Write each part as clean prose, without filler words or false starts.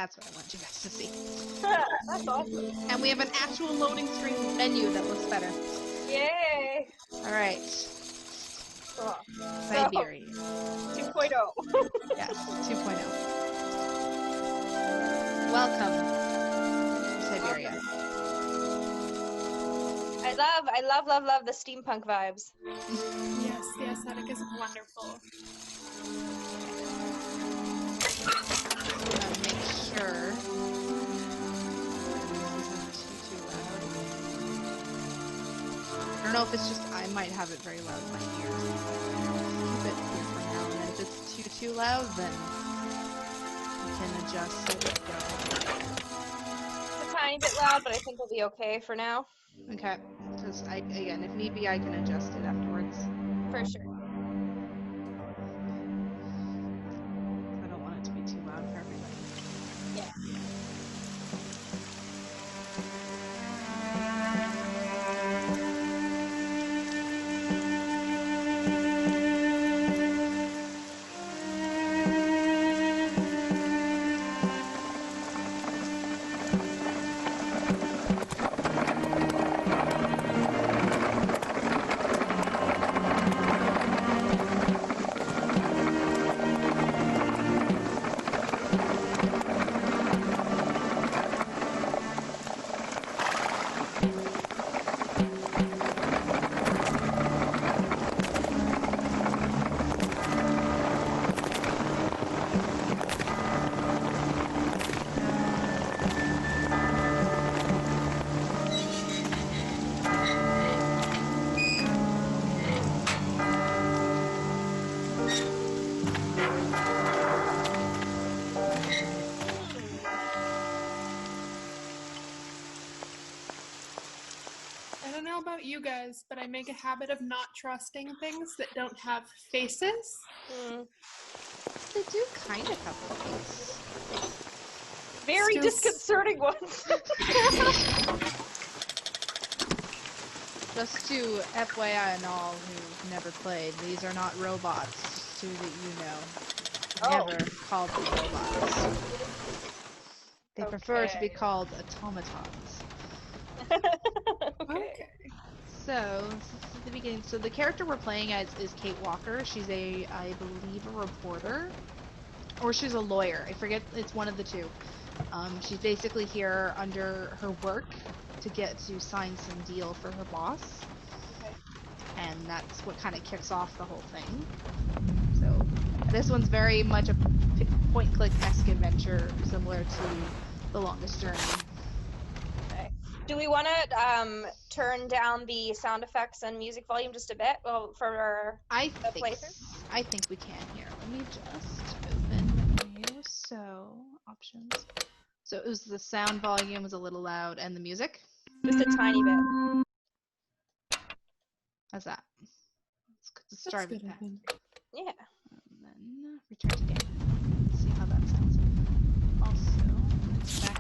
That's what I want you guys to see. That's awesome. And we have an actual loading screen menu that looks better. Yay! Alright. Oh. Syberia. 2.0. Yes, 2.0. Welcome to Syberia. I love the steampunk vibes. Yes, the aesthetic is wonderful. Make sure this isn't too loud. I don't know if it's just I might have it very loud in my ears. Keep it here for now, and then if it's too loud, then you can adjust it. It's a tiny bit loud, but I think we'll be okay for now. Okay, because again, if need be, I can adjust it afterwards. For sure. I don't want it to be too loud for everybody. Yeah. I don't know about you guys, but I make a habit of not trusting things that don't have faces. They do kind of have a face. Very Still disconcerting ones. Just to FYI and all who've never played, these are not robots, just so that you know. Oh. Never called them robots. They prefer to be Okay. called automatons. Okay. So, this is the beginning. So the character we're playing as is Kate Walker. She's I believe, a reporter. Or she's a lawyer. I forget, it's one of the two. She's basically here under her work to sign some deal for her boss. Okay. And that's what kind of kicks off the whole thing. So, this one's very much a point-click-esque adventure, similar to The Longest Journey. Okay. Do we want to turn down the sound effects and music volume just a bit for I the playthrough? think we can here. Let me just open the menu. So, options. So it was the sound volume was a little loud, and the music? Just a tiny bit. How's that? Let's try with that. Yeah. And then return to game. Let's see how that sounds. Also, back.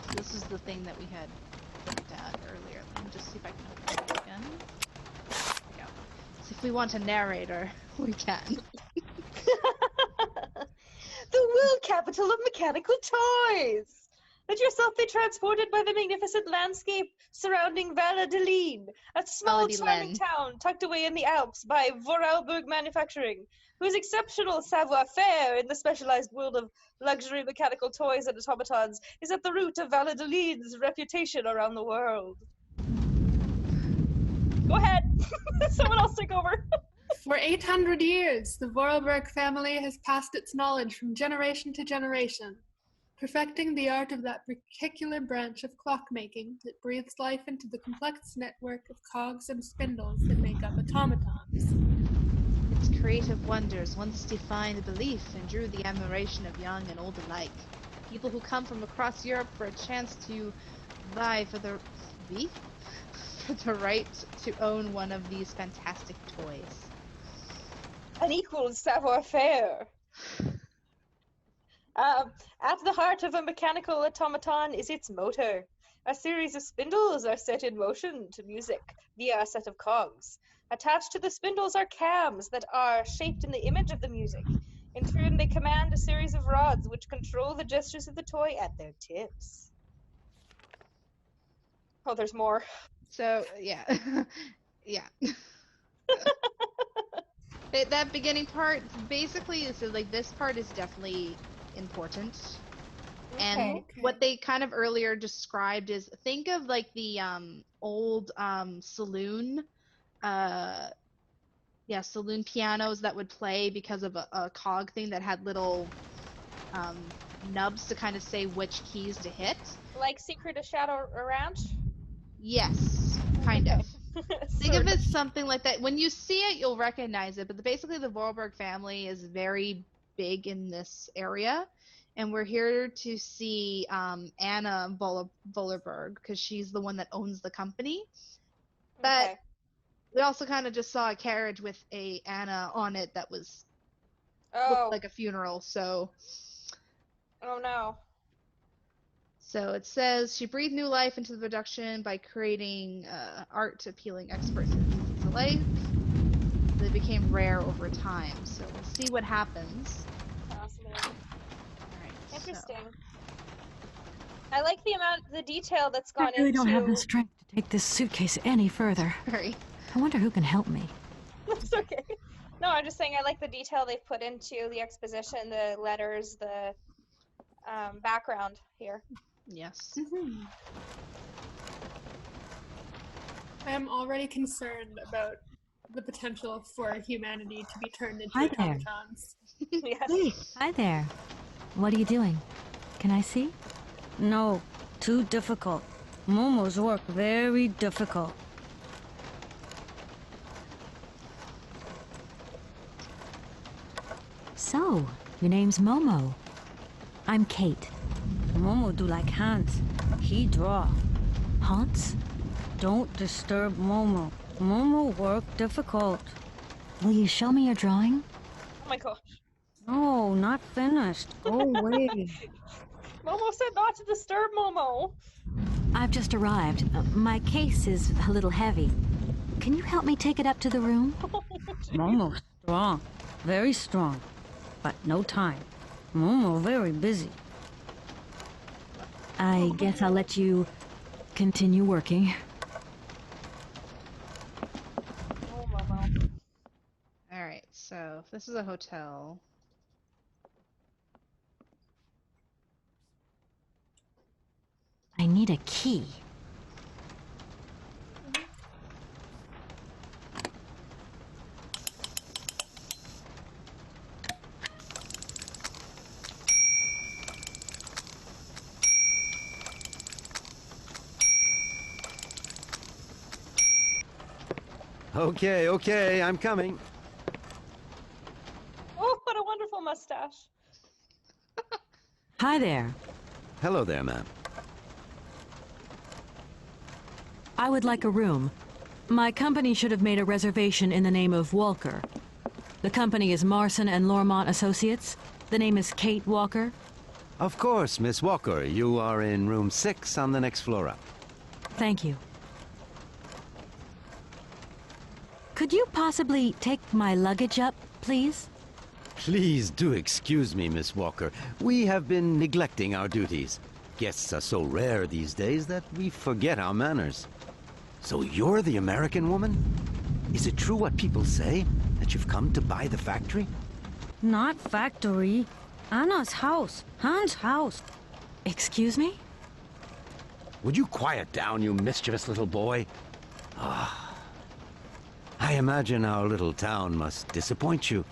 So this is the thing that we had looked at earlier. Let me just see if I can open it again. There we go. So if we want a narrator, we can. The world capital of mechanical toys! Let yourself be transported by the magnificent landscape surrounding Validilene, a small charming town tucked away in the Alps by Vorarlberg Manufacturing, whose exceptional savoir-faire in the specialized world of luxury mechanical toys and automatons is at the root of Validilene's reputation around the world. Go ahead! Someone else take over! For 800 years, the Vorarlberg family has passed its knowledge from generation to generation, perfecting the art of that particular branch of clockmaking that breathes life into the complex network of cogs and spindles that make up automatons. Its creative wonders once defined belief and drew the admiration of young and old alike. People who come from across Europe for a chance to vie for the right to own one of these fantastic toys. An equal savoir-faire. At the heart of a mechanical automaton is its motor. A series of spindles are set in motion to music via a set of cogs. Attached to the spindles are cams that are shaped in the image of the music. In turn, they command a series of rods which control the gestures of the toy at their tips. Oh, there's more. So, yeah. Yeah. That beginning part, basically, so like this part is definitely important. And Okay. what they kind of earlier described is, think of like the old saloon saloon pianos that would play because of a cog thing that had little nubs to kind of say which keys to hit. Like Secret of Shadow Ranch? Yes, kind Okay. of. Think of it something like that. When you see it, you'll recognize it. But basically, the Vorarlberg family is very big in this area, and we're here to see Anna Vollerberg because she's the one that owns the company. But Okay. we also kind of just saw a carriage with a Anna on it that was Oh. looked like a funeral. So Oh no. it says she breathed new life into the production by creating art appealing experts to life. They became rare over time. So we'll see what happens. Fascinating. Alright, Interesting. I like the detail that's gone I really don't have the into. strength to take this suitcase any further. Sorry. I wonder who can help me. That's okay. No, I'm just saying I like the detail they've put into the exposition, the letters, the background here. Yes. Mm-hmm. I am already concerned about the potential for humanity to be turned into Hi there. automatons. Yes. Hey, hi there. What are you doing? Can I see? No, too difficult. Momo's work very difficult. So, your name's Momo. I'm Kate. Momo do like Hans. He draw. Hans? Don't disturb Momo. Momo work difficult. Will you show me your drawing? Oh my gosh. No, not finished. Go away. Momo said not to disturb Momo. I've just arrived. My case is a little heavy. Can you help me take it up to the room? Momo strong. Very strong. But no time. Momo very busy. I guess I'll let you continue working. Oh, Momo. Alright, so this is a hotel. I need a key. Okay, I'm coming. Oh, what a wonderful mustache. Hi there. Hello there, ma'am. I would like a room. My company should have made a reservation in the name of Walker. The company is Marson and Lormont Associates. The name is Kate Walker. Of course, Miss Walker. You are in room 6 on the next floor up. Thank you. Could you possibly take my luggage up, please? Please do excuse me, Miss Walker. We have been neglecting our duties. Guests are so rare these days that we forget our manners. So you're the American woman? Is it true what people say, that you've come to buy the factory? Not factory. Anna's house. Hans' house. Excuse me? Would you quiet down, you mischievous little boy? I imagine our little town must disappoint you.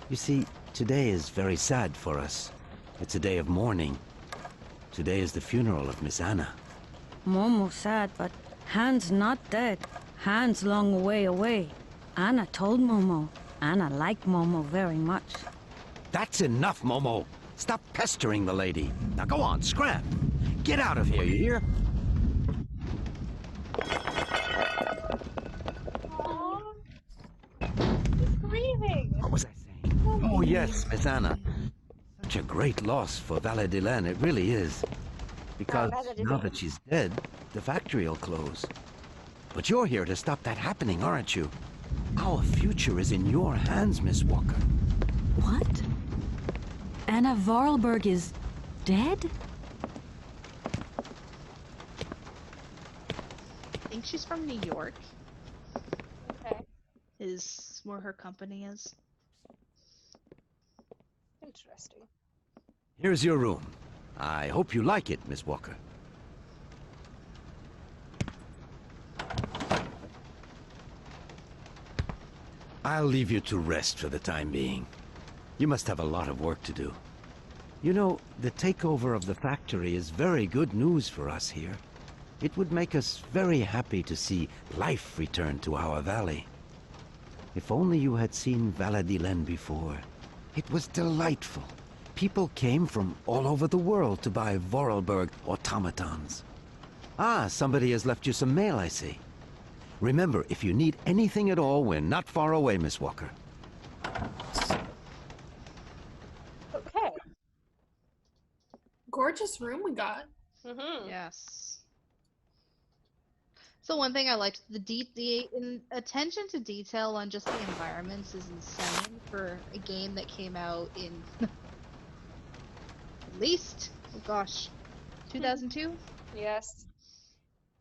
You see, today is very sad for us. It's a day of mourning. Today is the funeral of Miss Anna. Momo sad, but Hans not dead. Hans long way away. Anna told Momo. Anna liked Momo very much. That's enough, Momo. Stop pestering the lady. Now go on, scram. Get out of here, you hear? Aww. He's grieving. What was I saying? Oh, yes, Miss Anna. Such a great loss for Validilene, it really is. Because Validilene. now that she's dead, the factory will close. But you're here to stop that happening, aren't you? Our future is in your hands, Miss Walker. What? Anna Vorarlberg is dead? I think she's from New York, Okay. is where her company is. Interesting. Here's your room. I hope you like it, Miss Walker. I'll leave you to rest for the time being. You must have a lot of work to do. You know, the takeover of the factory is very good news for us here. It would make us very happy to see life return to our valley. If only you had seen Validilene before. It was delightful. People came from all over the world to buy Vorarlberg automatons. Ah, somebody has left you some mail, I see. Remember, if you need anything at all, we're not far away, Miss Walker. Okay. Gorgeous room we got. Mm-hmm. Yes. So one thing I liked, the attention to detail on just the environments is insane for a game that came out in at least, oh gosh, 2002? Yes.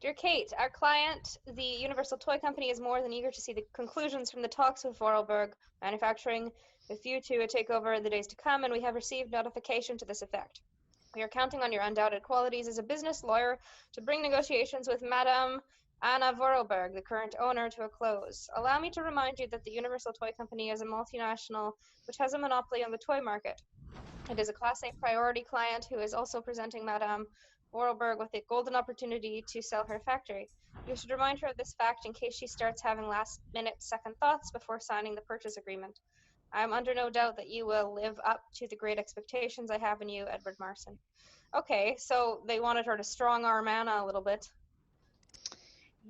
Dear Kate, our client, the Universal Toy Company, is more than eager to see the conclusions from the talks with Vorarlberg Manufacturing with you to a takeover in the days to come, and we have received notification to this effect. We are counting on your undoubted qualities as a business lawyer to bring negotiations with Madame Anna Vorarlberg, the current owner, to a close. Allow me to remind you that the Universal Toy Company is a multinational which has a monopoly on the toy market. It is a Class A priority client who is also presenting Madame Vorarlberg with a golden opportunity to sell her factory. You should remind her of this fact in case she starts having last-minute second thoughts before signing the purchase agreement. I am under no doubt that you will live up to the great expectations I have in you, Edward Marson. Okay, so they wanted her to strong-arm Anna a little bit.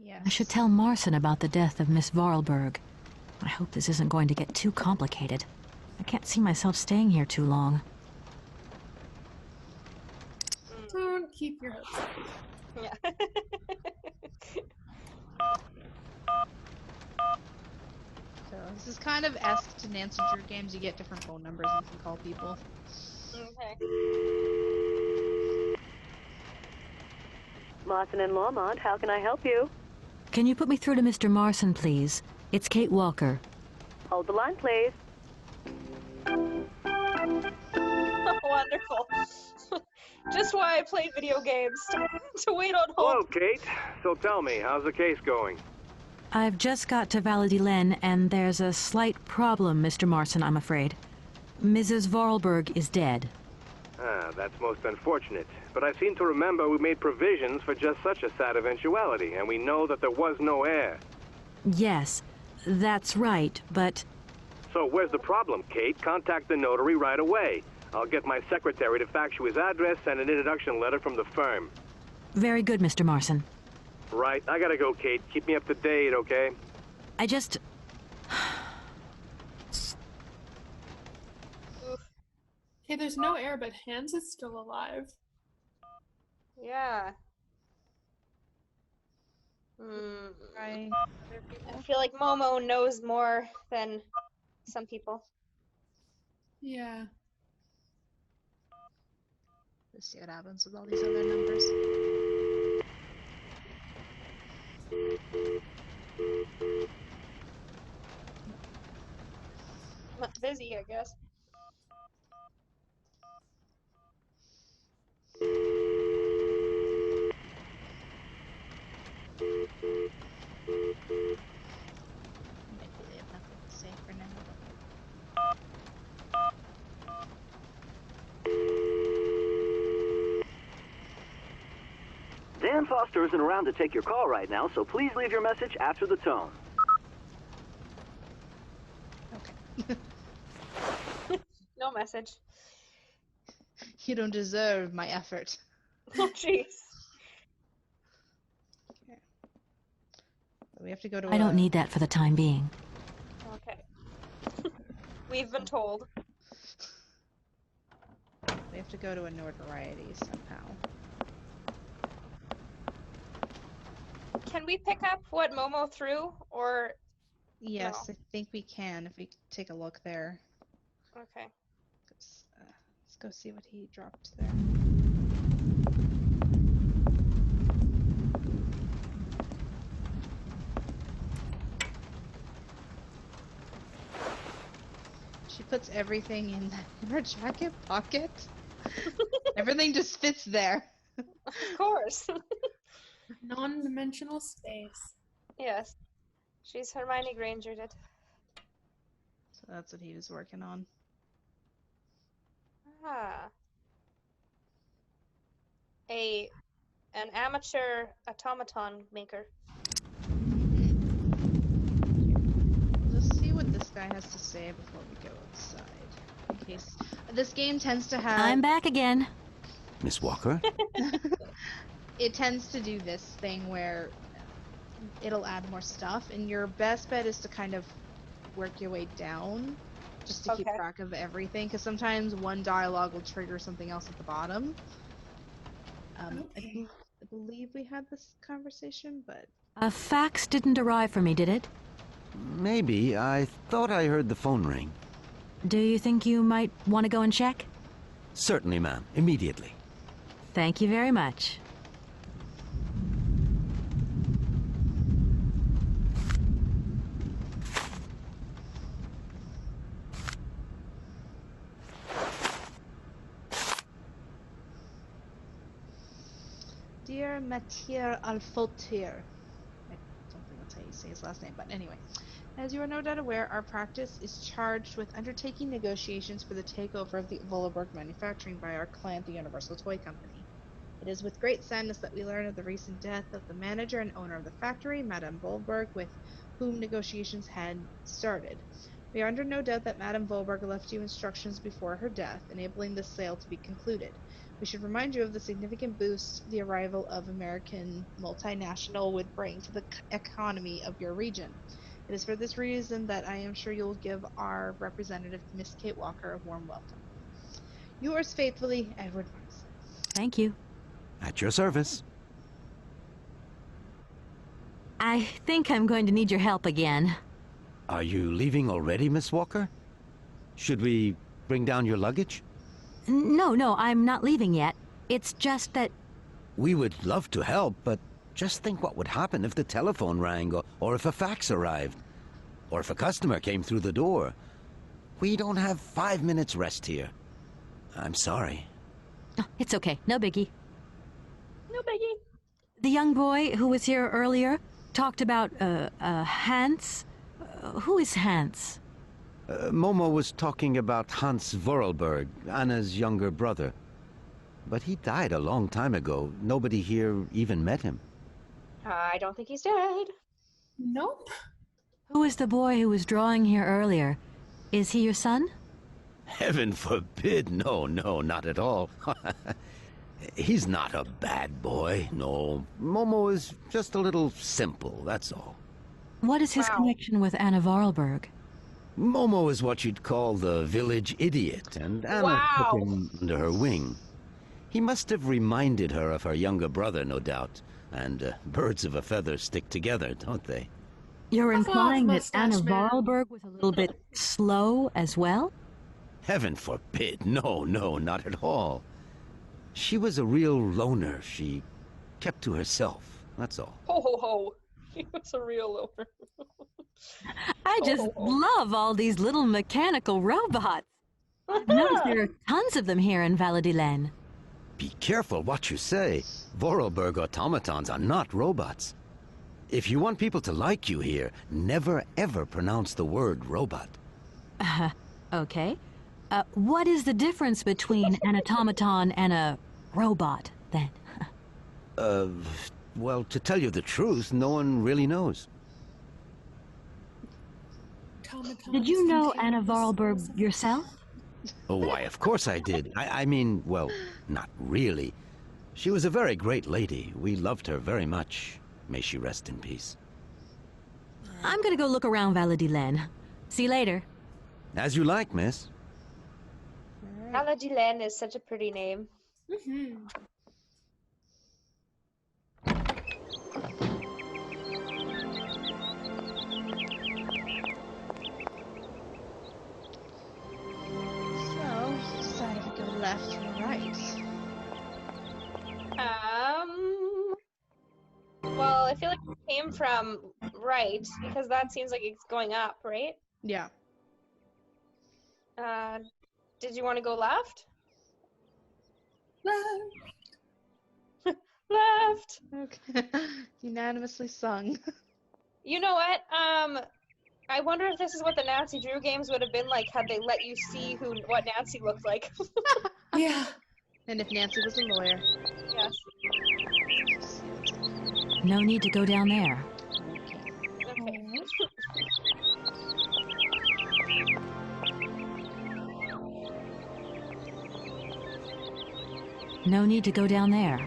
Yes. I should tell Marson about the death of Miss Vorarlberg. I hope this isn't going to get too complicated. I can't see myself staying here too long. Don't keep your hopes up. Yeah. So this is kind of esque to Nancy-Drew games. You get different phone numbers and can call people. Okay. Marson and Lormont, how can I help you? Can you put me through to Mr. Marson, please? It's Kate Walker. Hold the line, please. Wonderful. Just why I played video games, to wait on hold. Hello, Kate. So tell me, how's the case going? I've just got to Validilene, and there's a slight problem, Mr. Marson, I'm afraid. Mrs. Vorarlberg is dead. Ah, that's most unfortunate. But I seem to remember we made provisions for just such a sad eventuality, and we know that there was no heir. Yes, that's right, but... So where's the problem, Kate? Contact the notary right away. I'll get my secretary to fax you his address and an introduction letter from the firm. Very good, Mr. Marson. Right, I gotta go, Kate. Keep me up to date, okay? I just... Okay, there's no air, but Hans is still alive. Yeah. Right. I feel like Momo knows more than some people. Yeah. Let's see what happens with all these other numbers. Not busy, I guess. Maybe they have nothing to say for now. Dan Foster isn't around to take your call right now, so please leave your message after the tone. Okay. No message. You don't deserve my effort. Oh, jeez. Okay. So we have to go to I don't need that for the time being. Okay. We've been told. We have to go to a notoriety somehow. Can we pick up what Momo threw, or... Yes, No. I think we can if we take a look there. Okay. It's go see what he dropped there. She puts everything in her jacket pocket. Everything just fits there. Of course. Non-dimensional space. Yes. She's Hermione Granger did. So that's what he was working on. Ah. An amateur automaton maker. Let's see what this guy has to say before we go outside. In case this game tends to have. I'm back again. Miss Walker? It tends to do this thing where it'll add more stuff, and your best bet is to kind of work your way down, just to keep track of everything. Because sometimes one dialogue will trigger something else at the bottom. I believe we had this conversation, but A fax didn't arrive for me, did it? Maybe. I thought I heard the phone ring. Do you think you might want to go and check? Certainly, ma'am. Immediately. Thank you very much. Dear Mathieu Alfautier. I don't think that's how you say his last name, but anyway. As you are no doubt aware, our practice is charged with undertaking negotiations for the takeover of the Volleberg manufacturing by our client, the Universal Toy Company. It is with great sadness that we learn of the recent death of the manager and owner of the factory, Madame Volberg, with whom negotiations had started. We are under no doubt that Madame Volberg left you instructions before her death, enabling the sale to be concluded. We should remind you of the significant boost the arrival of American multinational would bring to the economy of your region. It is for this reason that I am sure you'll give our representative, Miss Kate Walker, a warm welcome. Yours faithfully, Edward Marston. Thank you. At your service. I think I'm going to need your help again. Are you leaving already, Miss Walker? Should we bring down your luggage? No, I'm not leaving yet. It's just that... We would love to help, but just think what would happen if the telephone rang, or if a fax arrived, or if a customer came through the door. We don't have 5 minutes rest here. I'm sorry. Oh, it's okay. No biggie. No biggie. The young boy who was here earlier talked about, Hans. Who is Hans? Momo was talking about Hans Vorarlberg, Anna's younger brother. But he died a long time ago. Nobody here even met him. I don't think he's dead. Nope. Who is the boy who was drawing here earlier? Is he your son? Heaven forbid. No, not at all. He's not a bad boy, no. Momo is just a little simple, that's all. What is his connection with Anna Vorarlberg? Momo is what you'd call the village idiot, and Anna took him under her wing. He must have reminded her of her younger brother, no doubt. And birds of a feather stick together, don't they? You're implying that Anna Vorarlberg was a little bit slow as well? Heaven forbid. No, not at all. She was a real loner. She kept to herself, that's all. Ho, ho, ho. He was a real loner. I just love all these little mechanical robots. I've noticed there are tons of them here in Validilene. Be careful what you say. Vorarlberg automatons are not robots. If you want people to like you here, never ever pronounce the word robot. Okay. What is the difference between an automaton and a robot, then? Well, to tell you the truth, no one really knows. Did you know Anna Vorarlberg yourself? Oh, why, of course I did. I mean, well, not really. She was a very great lady. We loved her very much. May she rest in peace. I'm gonna go look around Validilene. See you later. As you like, miss. Validilene is such a pretty name. Mm-hmm. So, decided to go left came from right, because that seems like it's going up, right? Yeah. Did you want to go left? Left. Okay. Unanimously sung. You know what? I wonder if this is what the Nancy Drew games would have been like had they let you see what Nancy looked like. Yeah. And if Nancy was a lawyer. Yes. No need to go down there. Okay. No need to go down there.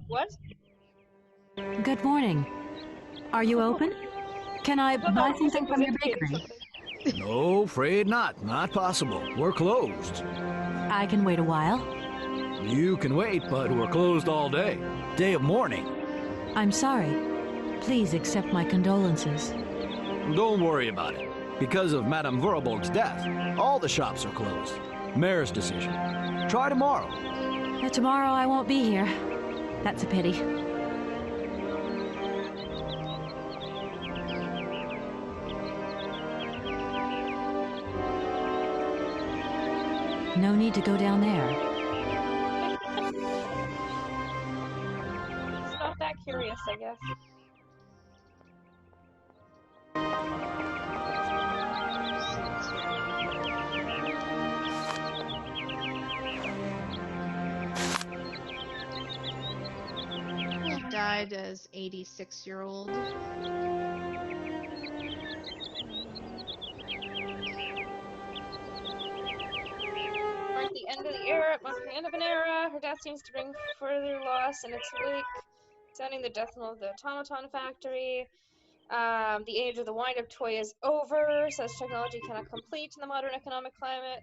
What? Good morning. Are you open? Can I buy something from your indicating bakery? something. No, afraid not. Not possible. We're closed. I can wait a while. You can wait, but we're closed all day. Day of mourning. I'm sorry. Please accept my condolences. Don't worry about it. Because of Madame Vorarlberg's death, all the shops are closed. Mayor's decision. Try tomorrow. Tomorrow I won't be here. That's a pity. No need to go down there. It's not that curious, I guess. She died as 86-year-old. Mark the end of the era, mark the end of an era. Her death seems to bring further loss in its wake, sounding the death knell of the automaton factory. The age of the wind-up toy is over. Such technology cannot complete in the modern economic climate.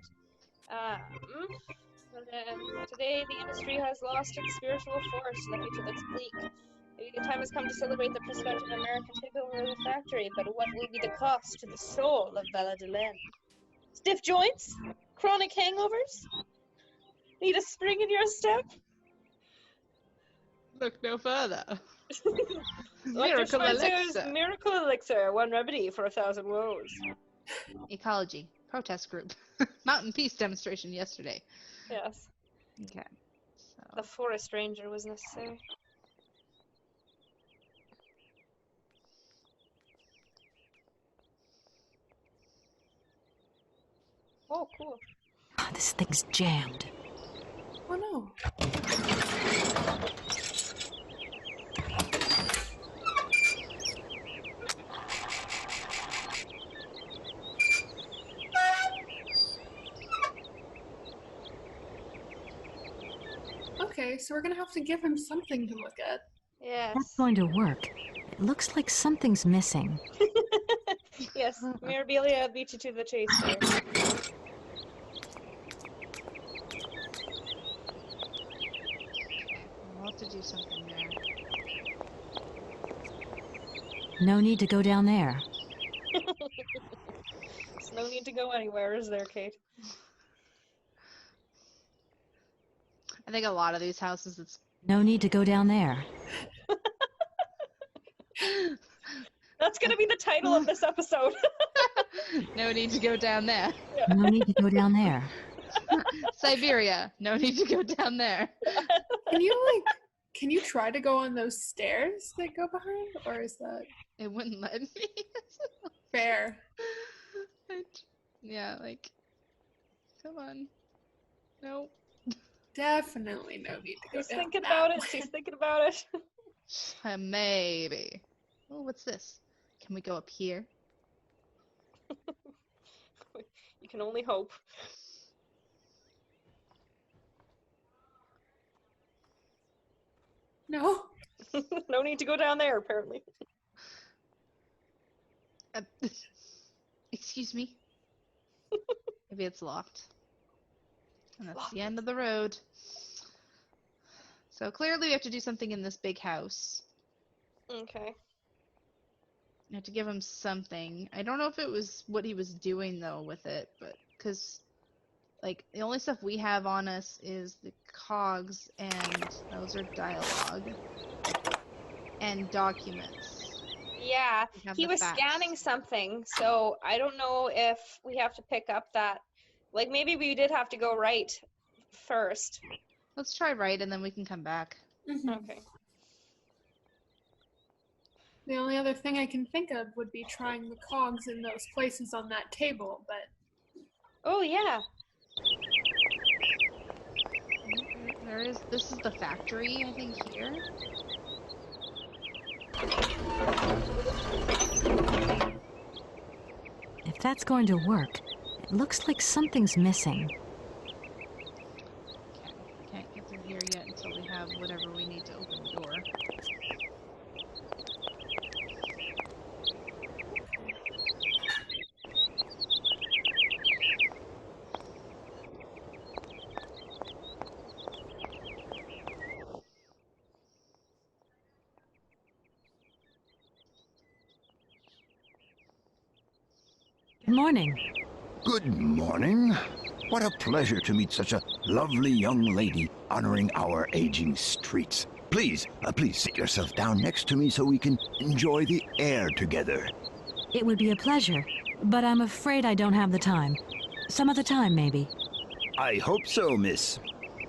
Today, the industry has lost its spiritual force, and the future looks bleak. Maybe the time has come to celebrate the prospective American takeover of the factory, but what will be the cost to the soul of Validilene? Stiff joints? Chronic hangovers? Need a spring in your step? Look no further. Miracle elixir. Miracle elixir, one remedy for 1,000 woes. Ecology. Protest group. Mountain peace demonstration yesterday. Yes. Okay. So. The forest ranger was necessary. Oh, cool. This thing's jammed. Oh no. Okay, so we're gonna have to give him something to look at. Yes. That's going to work. It looks like something's missing. Yes, Mirabelia beat you to the chase there. We'll have to do something there. No need to go down there. There's no need to go anywhere, is there, Kate? I think a lot of these houses, it's No need to go down there. That's gonna be the title of this episode. no need to go down there. No need to go down there. Syberia. No need to go down there. Can you try to go on those stairs that go behind, or is that It wouldn't let me. fair? Yeah, like, come on. Nope. Definitely no need to go She's down thinking that about it. way. She's thinking about it. Maybe. Oh, what's this? Can we go up here? You can only hope. No. No need to go down there, apparently. Excuse me? Maybe it's locked. And that's the end of the road. So clearly we have to do something in this big house. Okay. I have to give him something. I don't know if it was what he was doing, though, with it, but... Because Like, the only stuff we have on us is the cogs, and those are dialogue. And documents. Yeah, he was scanning something, so I don't know if we have to pick up that. Like, maybe we did have to go right first. Let's try right, and then we can come back. Okay. The only other thing I can think of would be trying the cogs in those places on that table, but... Oh, yeah. This is the factory, I think, here. If that's going to work, it looks like something's missing. Okay, can't get through here yet until we have whatever we need to open the door. Good morning. Good morning. What a pleasure to meet such a lovely young lady honoring our aging streets. Please sit yourself down next to me so we can enjoy the air together. It would be a pleasure, but I'm afraid I don't have the time. Some other time, maybe. I hope so, miss.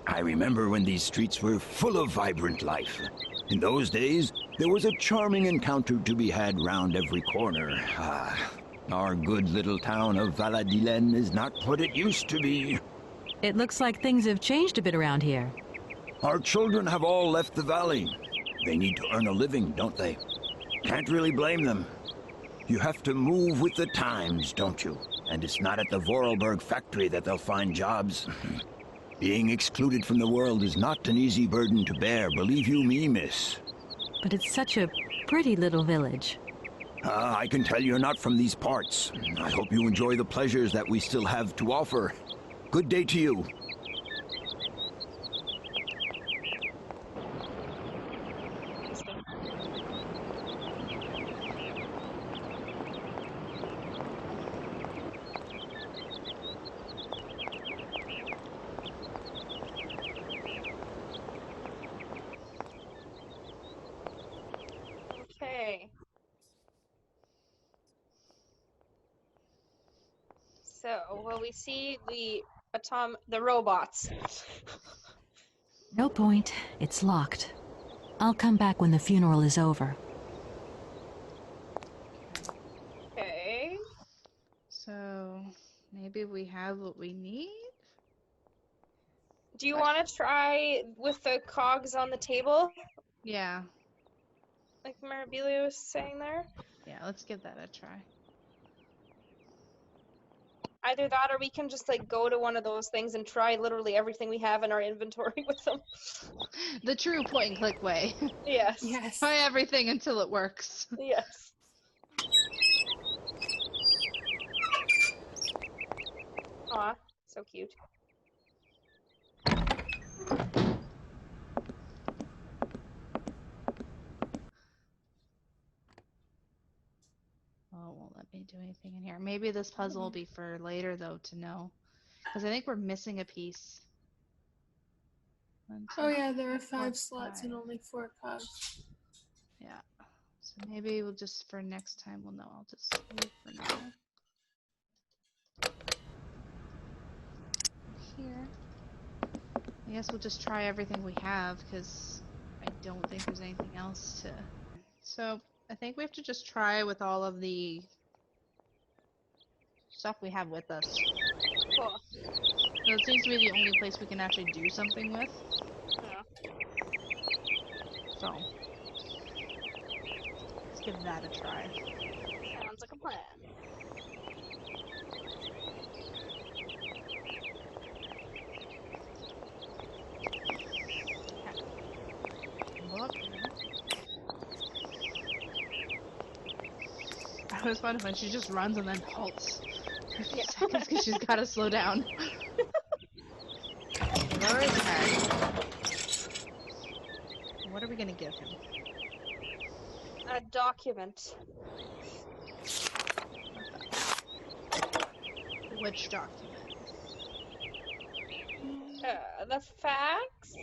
I remember when these streets were full of vibrant life. In those days, there was a charming encounter to be had round every corner. Our good little town of Validilene is not what it used to be. It looks like things have changed a bit around here. Our children have all left the valley. They need to earn a living, don't they? Can't really blame them. You have to move with the times, don't you? And it's not at the Vorarlberg factory that they'll find jobs. Being excluded from the world is not an easy burden to bear, believe you me, miss. But it's such a pretty little village. I can tell you're not from these parts. I hope you enjoy the pleasures that we still have to offer. Good day to you. Okay. So, will we see the robots? No point. It's locked. I'll come back when the funeral is over. Okay. So, maybe we have what we need? Do you want to try with the cogs on the table? Yeah. Like Mirabelia was saying there? Yeah, let's give that a try. Either that or we can just like go to one of those things and try literally everything we have in our inventory with them. The true point and click way. Yes. Yes. Try everything until it works. Yes. Aw, so cute. Oh, it won't let me do anything in here. Maybe this puzzle will be for later, though, to know. Because I think we're missing a piece. Oh yeah, there are 5 slots and only 4 cogs. Yeah. So maybe we'll just, for next time, we'll know. I'll just save for now. Here. I guess we'll just try everything we have, because I don't think there's anything else to... So, I think we have to just try with all of the stuff we have with us. Cool. So it seems to be the only place we can actually do something with. Yeah. So, let's give that a try. Sounds like a plan. Look. I always find it when she just runs and then halts for a few seconds because she's got to slow down. Where is Harry? What are we gonna give him? A document. Which document? The facts?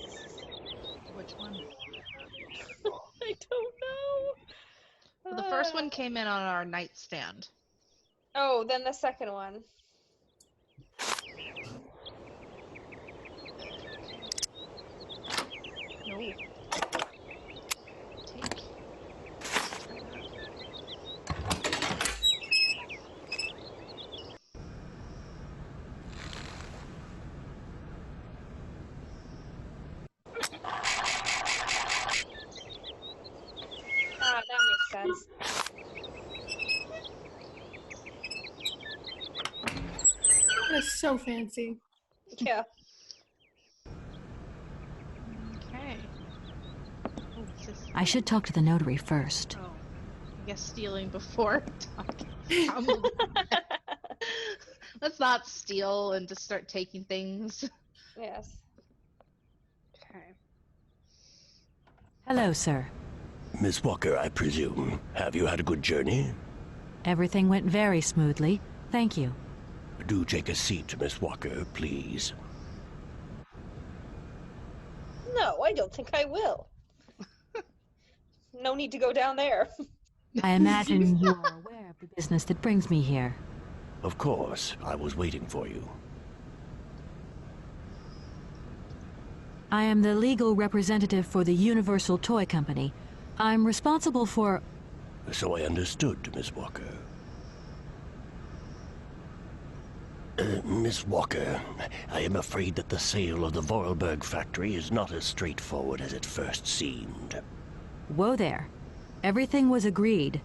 Which one? I don't know. Well, the first one came in on our nightstand. Oh, then the second one. No. Take. Ah, that makes sense. That is so fancy. Yeah. Okay. Oh, this is... I should talk to the notary first. Oh, I guess stealing before talking. Let's not steal and just start taking things. Yes. Okay. Hello, sir. Miss Walker, I presume. Have you had a good journey? Everything went very smoothly. Thank you. Do take a seat, Miss Walker, please. No, I don't think I will. No need to go down there. I imagine you are aware of the business that brings me here. Of course. I was waiting for you. I am the legal representative for the Universal Toy Company. I'm responsible for... So I understood, Miss Walker. Miss Walker, I am afraid that the sale of the Vorarlberg factory is not as straightforward as it first seemed. Whoa there. Everything was agreed.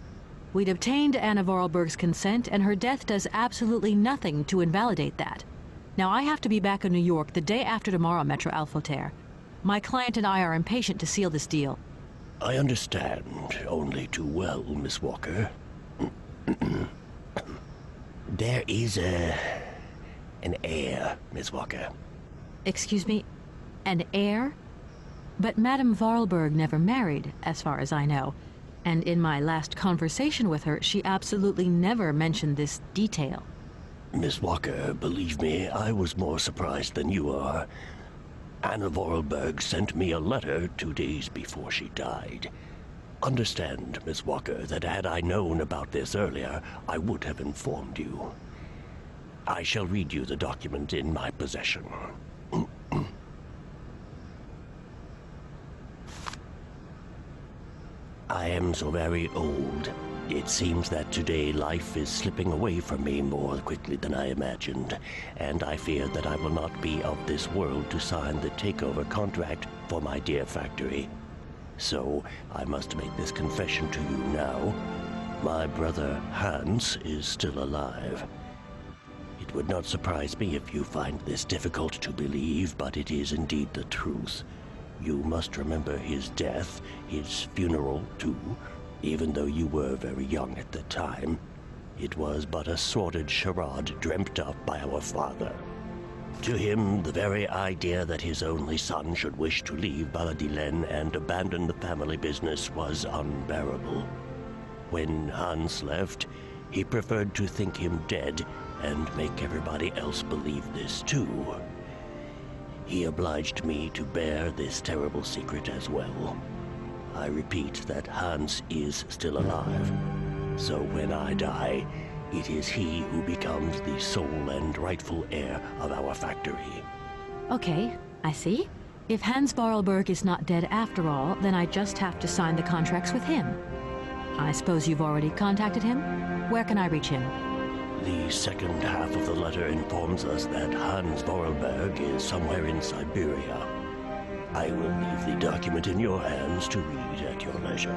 We'd obtained Anna Vorarlberg's consent, and her death does absolutely nothing to invalidate that. Now, I have to be back in New York the day after tomorrow, Metro Alphoter. My client and I are impatient to seal this deal. I understand only too well, Miss Walker. There is an heir, Miss Walker. Excuse me? An heir? But Madame Vorarlberg never married, as far as I know. And in my last conversation with her, she absolutely never mentioned this detail. Miss Walker, believe me, I was more surprised than you are. Anna Vorarlberg sent me a letter 2 days before she died. Understand, Miss Walker, that had I known about this earlier, I would have informed you. I shall read you the document in my possession. I am so very old. It seems that today life is slipping away from me more quickly than I imagined, and I fear that I will not be of this world to sign the takeover contract for my dear factory. So I must make this confession to you now. My brother Hans is still alive. It would not surprise me if you find this difficult to believe, but it is indeed the truth. You must remember his death, his funeral, too. Even though you were very young at the time, it was but a sordid charade dreamt up by our father. To him, the very idea that his only son should wish to leave Validilene and abandon the family business was unbearable. When Hans left, he preferred to think him dead and make everybody else believe this too. He obliged me to bear this terrible secret as well. I repeat that Hans is still alive. So when I die, it is he who becomes the sole and rightful heir of our factory. Okay, I see. If Hans Vorarlberg is not dead after all, then I just have to sign the contracts with him. I suppose you've already contacted him? Where can I reach him? The second half of the letter informs us that Hans Vorarlberg is somewhere in Syberia. I will leave the document in your hands to read at your leisure. I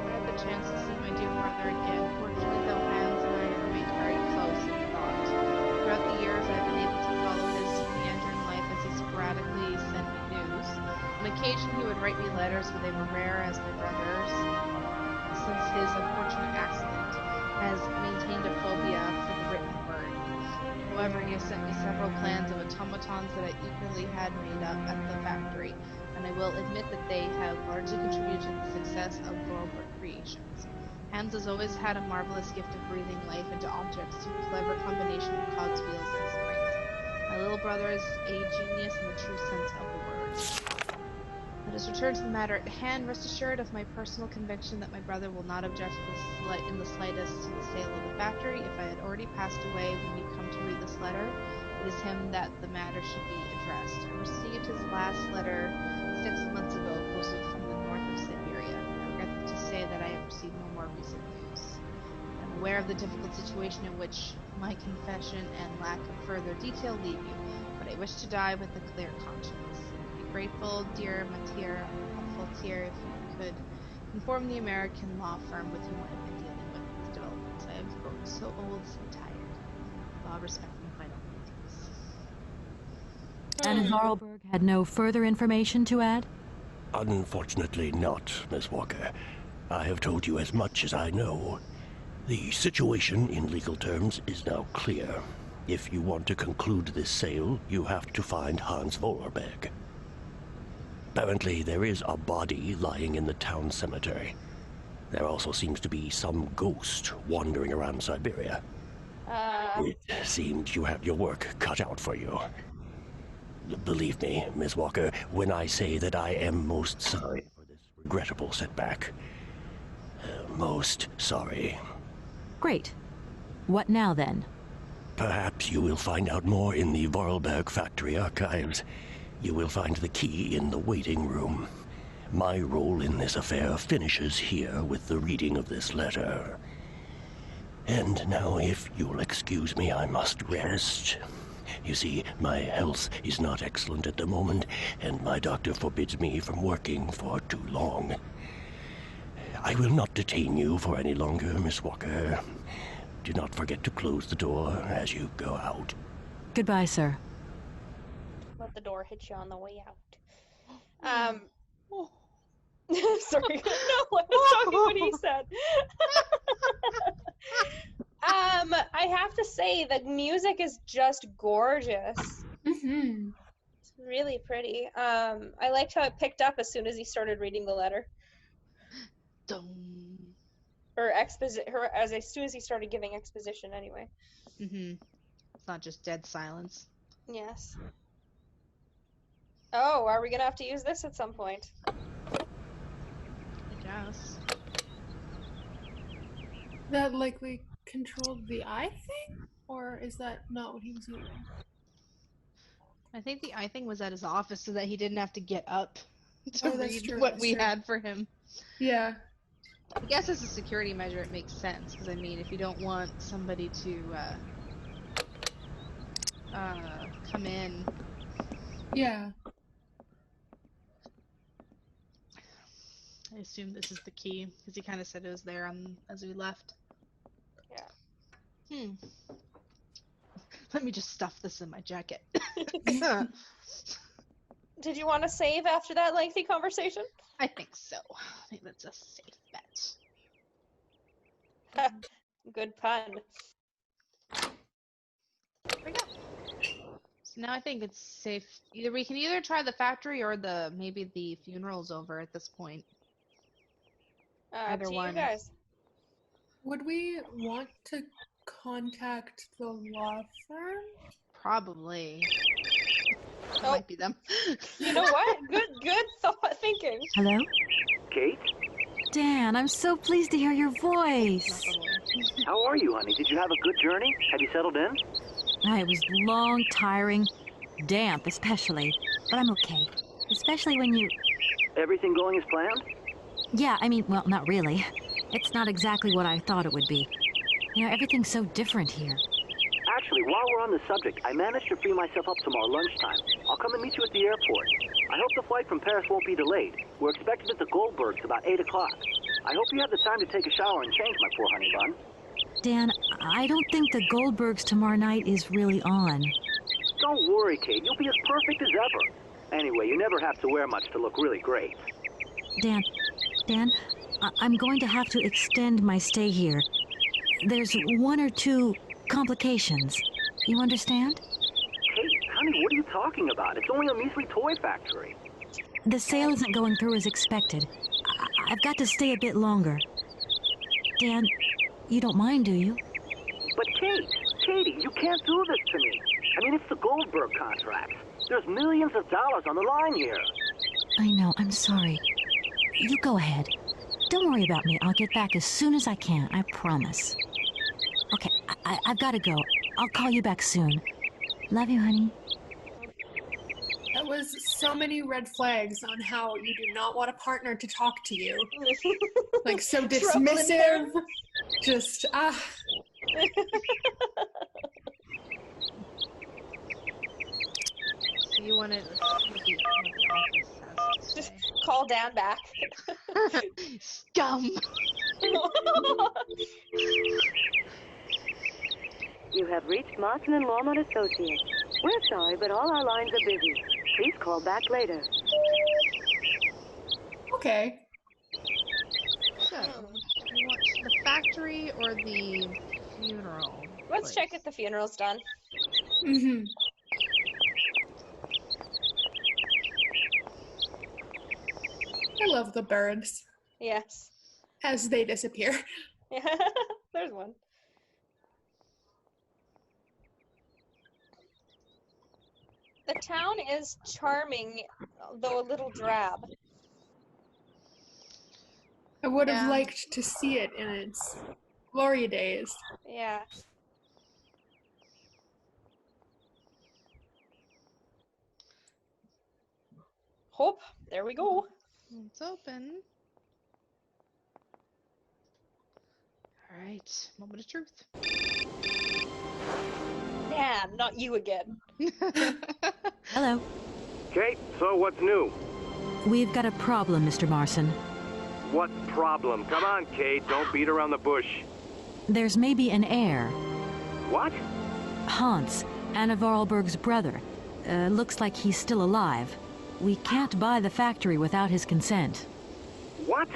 had the chance to see my dear brother again. Fortunately, though, Hans and I remained very close in thought. Throughout the years, I've been able to follow his meandering life as he sporadically sent me news. On occasion, he would write me letters, but they were rare as my brother's, since his unfortunate accident, has maintained a phobia for the written word. However, he has sent me several plans of automatons that I eagerly had made up at the factory. and I will admit that they have largely contributed to the success of Vorarlberg creations. Hans has always had a marvelous gift of breathing life into objects through a clever combination of cogs, wheels, and springs. My little brother is a genius in the true sense of the word. Let us return to the matter at hand. Rest assured of my personal conviction that my brother will not object in the slightest to the sale of the factory. If I had already passed away when you come to read this letter, it is him that the matter should be addressed. I received his last letter 6 months ago, posted from the north of Syberia. I regret to say that I have received no more recent news. I'm aware of the difficult situation in which my confession and lack of further detail leave you, but I wish to die with a clear conscience. I'd be grateful, dear Matier Faultier, if you could inform the American law firm with whom I have been dealing with these developments. I have grown so old, so tired. With all respect, my final greetings. And Vorarlberg had no further information to add? Unfortunately not, Miss Walker. I have told you as much as I know. The situation, in legal terms, is now clear. If you want to conclude this sale, you have to find Hans Vorarlberg. Apparently, there is a body lying in the town cemetery. There also seems to be some ghost wandering around Syberia. It seems you have your work cut out for you. Believe me, Miss Walker, when I say that I am most sorry for this regrettable setback. Most sorry. Great. What now, then? Perhaps you will find out more in the Vorarlberg factory archives. You will find the key in the waiting room. My role in this affair finishes here with the reading of this letter. And now, if you'll excuse me, I must rest. You see, my health is not excellent at the moment, and my doctor forbids me from working for too long. I will not detain you for any longer, Miss Walker. Do not forget to close the door as you go out. Goodbye, sir. Let the door hit you on the way out. Sorry. No, I was talking what he said. I have to say, the music is just gorgeous. Mm-hmm. It's really pretty. I liked how it picked up as soon as he started reading the letter. Or as soon as he started giving exposition, anyway. Mm-hmm. It's not just dead silence. Yes. Oh, are we gonna have to use this at some point? I guess. That likely controlled the eye thing? Or is that not what he was using? I think the eye thing was at his office so that he didn't have to get up to read true, what we had for him. Yeah. I guess as a security measure it makes sense, because I mean, if you don't want somebody to come in. Yeah. I assume this is the key, because he kind of said it was there as we left. Yeah. Let me just stuff this in my jacket. Did you want to save after that lengthy conversation? I think so. I think that's a safe bet. Good pun. There we go. So now I think it's safe. We can either try the factory or maybe the funeral's over at this point. Either to one. You guys. Would we want to contact the law firm? Probably. That Oh. might be them. You know what? Good thinking. Hello? Kate? Dan, I'm so pleased to hear your voice. How are you, honey? Did you have a good journey? Have you settled in? It was long, tiring, damp especially, but I'm okay. Especially when you... Everything going as planned? Yeah, I mean, well, not really. It's not exactly what I thought it would be. You know, everything's so different here. Actually, while we're on the subject, I managed to free myself up tomorrow lunchtime. I'll come and meet you at the airport. I hope the flight from Paris won't be delayed. We're expected at the Goldbergs about 8 o'clock. I hope you have the time to take a shower and change, my poor honey bun. Dan, I don't think the Goldbergs tomorrow night is really on. Don't worry, Kate. You'll be as perfect as ever. Anyway, you never have to wear much to look really great. Dan, I'm going to have to extend my stay here. There's 1 or 2 complications. You understand? Kate, honey, what are you talking about? It's only a measly toy factory. The sale isn't going through as expected. I've got to stay a bit longer. Dan, you don't mind, do you? But Katie, you can't do this to me. I mean, it's the Goldberg contract. There's millions of dollars on the line here. I know, I'm sorry. You go ahead. Don't worry about me. I'll get back as soon as I can, I promise. Okay, I've got to go. I'll call you back soon. Love you, honey. That was so many red flags on how you do not want a partner to talk to you. Like, so dismissive. Just, So you want to what the office has to Just say. call Dan back. Scum! You have reached Martin and Lawman Associates. We're sorry, but all our lines are busy. Please call back later. okay. So, do you want the factory or the funeral? Let's check if the funeral's done. Mm-hmm. I love the birds Yes. as they disappear. Yeah. There's one. The town is charming, though a little drab. I would have Yeah. liked to see it in its glory days. Yeah. Hope. There we go. It's open. Alright, moment of truth. Dan, not you again. Hello. Kate, so what's new? We've got a problem, Mr. Marson. What problem? Come on, Kate, don't beat around the bush. There's maybe an heir. What? Hans, Anna Vorarlberg's brother. Looks like he's still alive. We can't buy the factory without his consent. What?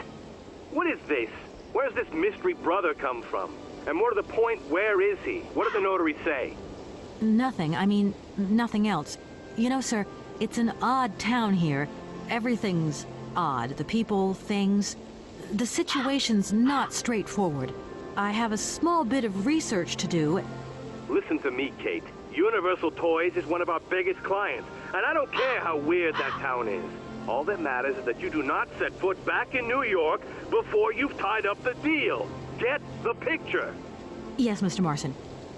What is this? Where's this mystery brother come from? And more to the point, where is he? What did the notary say? Nothing. I mean, nothing else. You know, sir, it's an odd town here. Everything's odd. The people, things. The situation's not straightforward. I have a small bit of research to do. Listen to me, Kate. Universal Toys is one of our biggest clients, and I don't care how weird that town is. All that matters is that you do not set foot back in New York before you've tied up the deal. Get the picture. Yes, Mr. Marson.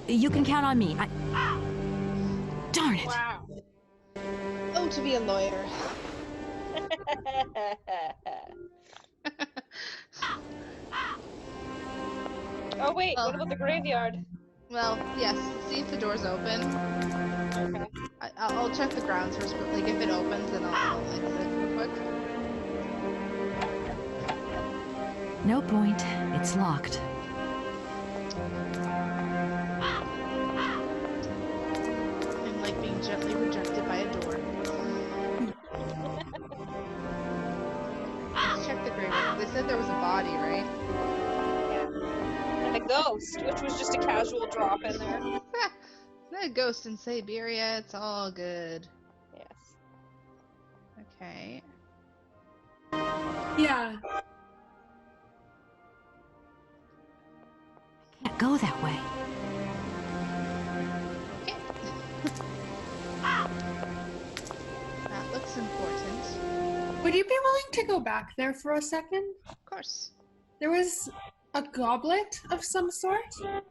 You can count on me. Darn it. Wow. Oh, to be a lawyer. Oh wait, what about the graveyard? Well, yes, see if the door's open. Okay. I'll check the grounds first, but like if it opens, then I'll exit real quick. No point. It's locked. I'm like being gently rejected by a door. Let's check the graveyard. They said there was a body, right? Yeah. And a ghost, which was just a casual drop in there. Not a ghost in Syberia. It's all good. Yes. Okay. Yeah. Can't go that way. Okay. That looks important. Would you be willing to go back there for a second? Of course. There was a goblet of some sort that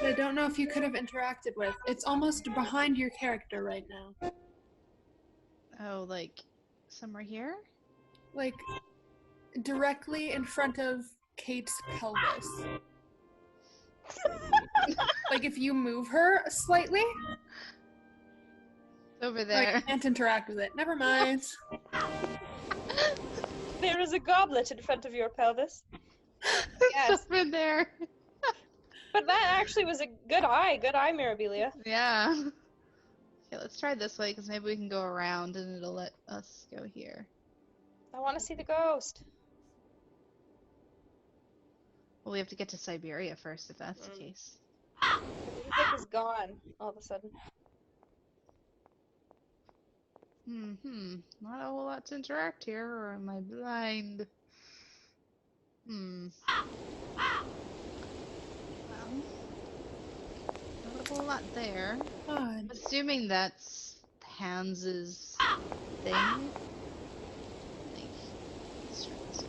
I don't know if you could have interacted with. It's almost behind your character right now. Oh, like somewhere here? Like directly in front of Kate's pelvis. Like if you move her slightly, Over there. I can't interact with it. Never mind. There is a goblet in front of your pelvis. Yes. Over there. But that actually was a good eye. Good eye, Mirabelia. Yeah. Okay, let's try this way, because maybe we can go around and it'll let us go here. I want to see the ghost. Well, we have to get to Syberia first, if that's the case. The music is gone all of a sudden. Not a whole lot to interact here, or am I blind? Well, not a whole lot there. I'm assuming that's Hans's thing. Like, let's try this way.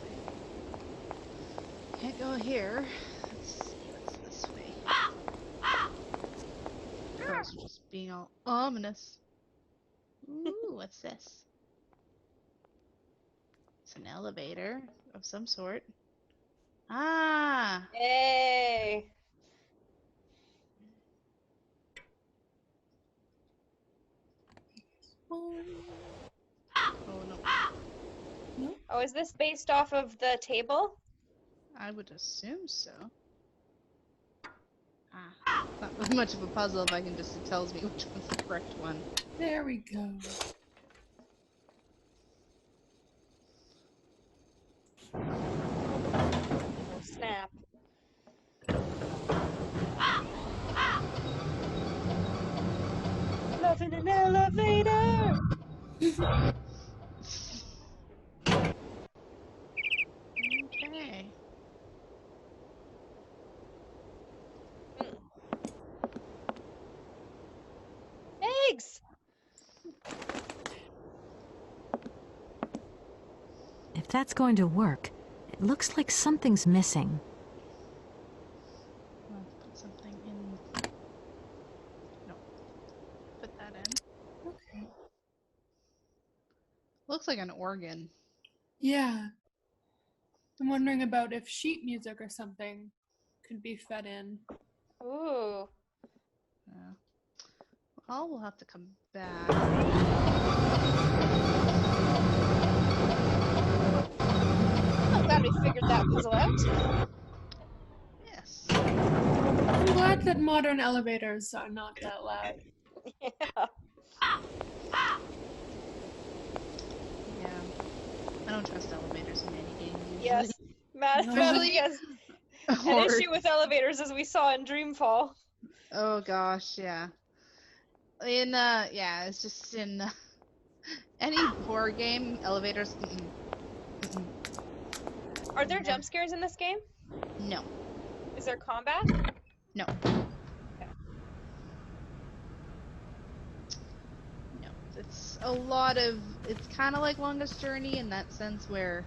Can't go here. Let's see what's this way. Girls are just being all ominous. Ooh, what's this? It's an elevator of some sort. Ah! Hey! Oh no. Oh, is this based off of the table? I would assume so. Ah, not much of a puzzle if I can just, it tells me which one's the correct one. There we go. Oh, snap. Love in an elevator! Okay. Eggs! If that's going to work, it looks like something's missing. I'll have to put something in. No. Put that in. Okay. Looks like an organ. Yeah. I'm wondering about if sheet music or something could be fed in. Ooh. Yeah. Well, we'll have to come back. I'm glad we figured that puzzle out. Yes. I'm glad that modern elevators are not that loud. Yeah. Yeah. I don't trust elevators in any game usually. Yes. Matt has an issue with elevators, as we saw in Dreamfall. Oh gosh, yeah. In yeah, it's just in any horror game, elevators. Are there jump scares in this game? No. Is there combat? No. Okay. No. It's a lot of. It's kind of like Longest Journey in that sense, where,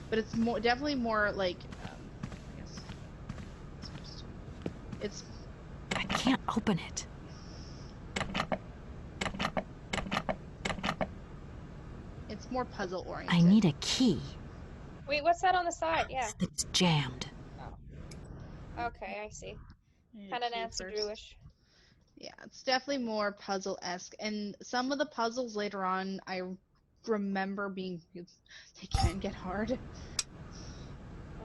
but it's more definitely more like. I guess. It's. I can't open it. It's more puzzle oriented. I need a key. Wait, what's that on the side? Yeah. It's jammed. Oh. Okay, I see. Kind of Nancy Drewish. Yeah, it's definitely more puzzle-esque, and some of the puzzles later on, I remember being, they can get hard.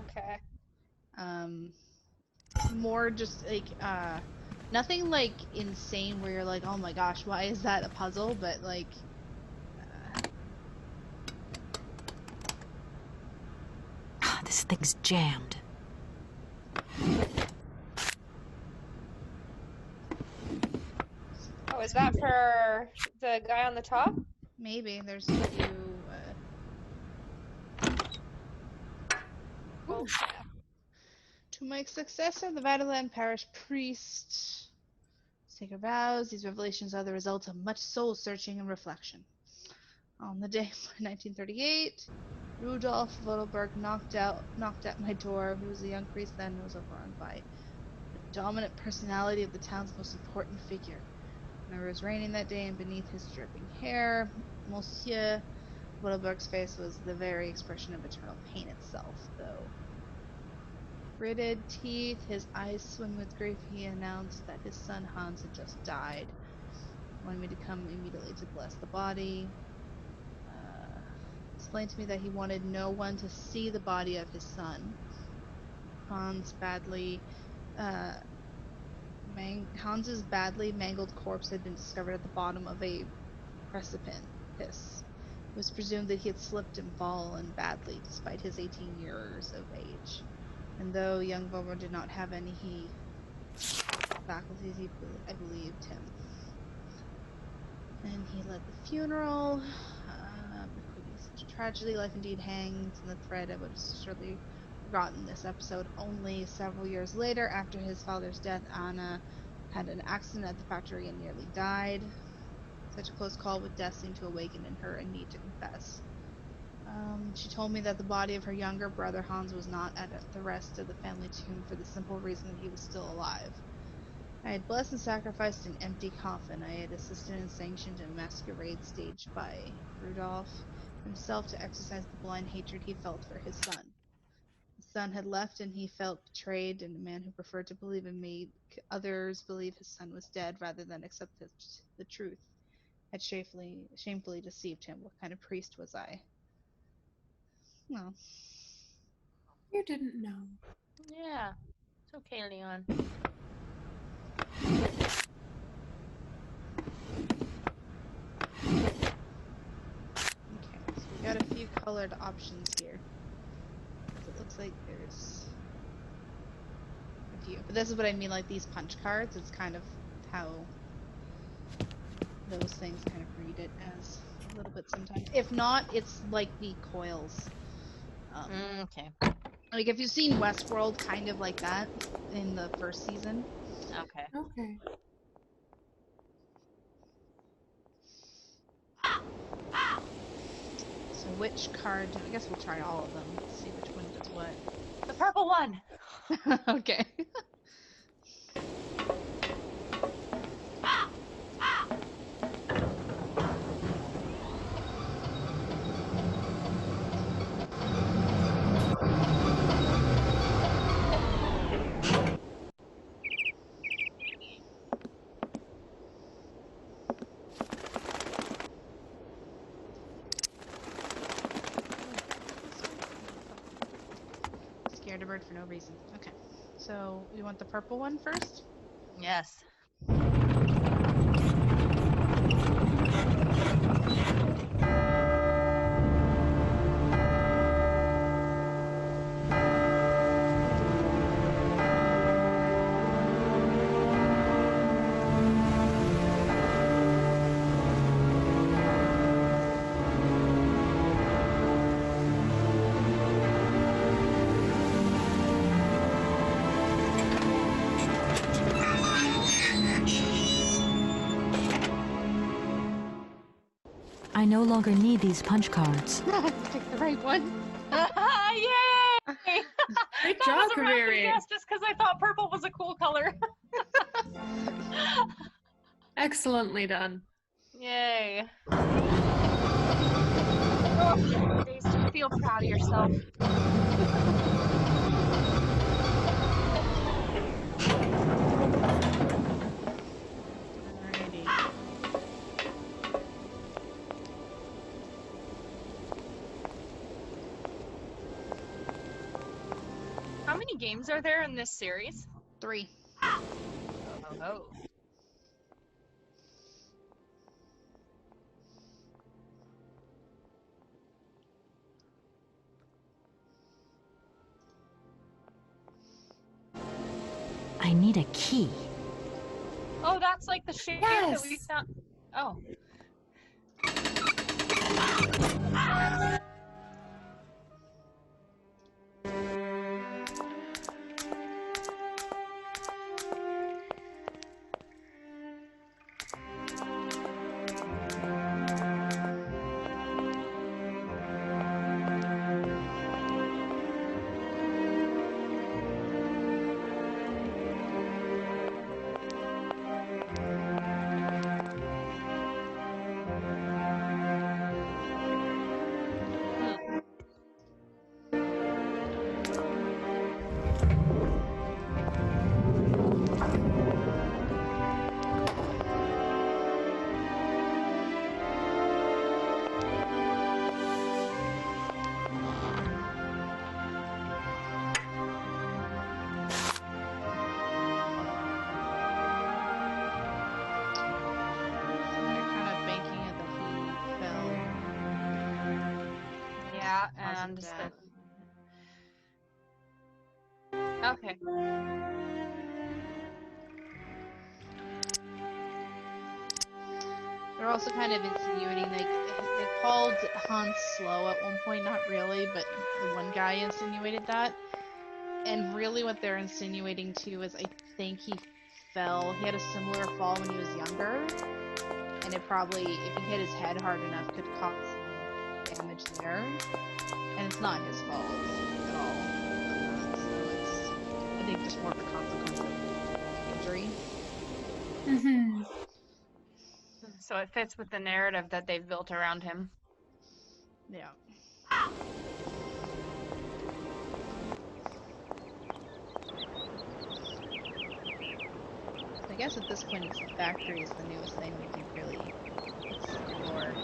Okay. More just like, nothing like insane where you're like, oh my gosh, why is that a puzzle? But like, This thing's jammed. Oh, is that for the guy on the top? maybe there's a few, Oh, snap. To my successor, the Validilene parish priest. Sacred vows, these revelations are the result of much soul searching and reflection. On the day of 1938, Rudolf Vodelberg knocked at my door. He was a young priest then and was overrun by the dominant personality of the town's most important figure. When I was raining that day, and beneath his dripping hair, Monsieur Vodelberg's face was the very expression of eternal pain itself, though. Gritted teeth, his eyes swimming with grief, he announced that his son Hans had just died. He wanted me to come immediately to bless the body. Explained to me that he wanted no one to see the body of his son. Hans's badly mangled corpse had been discovered at the bottom of a precipice. It was presumed that he had slipped and fallen badly despite his 18 years of age. And though young Vomer did not have any faculties, I believed him. And he led the funeral. Recording such a tragedy, life indeed hangs in the thread. I would have surely forgotten this episode. Only several years later, after his father's death, Anna had an accident at the factory and nearly died. Such a close call with death seemed to awaken in her a need to confess. She told me that the body of her younger brother Hans was not at the rest of the family tomb for the simple reason that he was still alive. I had blessed and sacrificed an empty coffin. I had assisted and sanctioned a masquerade staged by Rudolph himself to exercise the blind hatred he felt for his son. His son had left and he felt betrayed, and a man who preferred to believe and made others believe his son was dead rather than accept the truth had shamefully deceived him. What kind of priest was I? Well, You didn't know. Yeah. It's okay, Leon. okay, so we got a few colored options here. It looks like there's a few, but this is what I mean, like these punch cards. It's kind of how those things kind of read it as a little bit sometimes. If not, it's like the coils. Okay. Like if you've seen Westworld, kind of like that in the first season. Okay. Okay. So which card? I guess we'll try all of them. See which one does what. The purple one. Okay. Scared a bird for no reason. Okay. So we want the purple one first? Yes. I no longer need these punch cards. Pick the right one. Yay! Great job, Corviri. Yes, just because I thought purple was a cool color. Excellently done. Yay. Oh, Days, do you feel proud of yourself? Alrighty. How many games are there in this series? 3. Oh. I need a key. Oh, that's like the shape that we found. Oh. And okay. They're they're also kind of insinuating, like, they called Hans slow at one point, not really, but the one guy insinuated that. And really what they're insinuating too is I think he had a similar fall when he was younger, and it probably, if he hit his head hard enough, could cause some damage there. And it's not his fault at all. So it's, I think, just more of a consequence of injury. Mm-hmm. So it fits with the narrative that they've built around him. Yeah. I guess at this point, it's the factory is the newest thing we can really explore.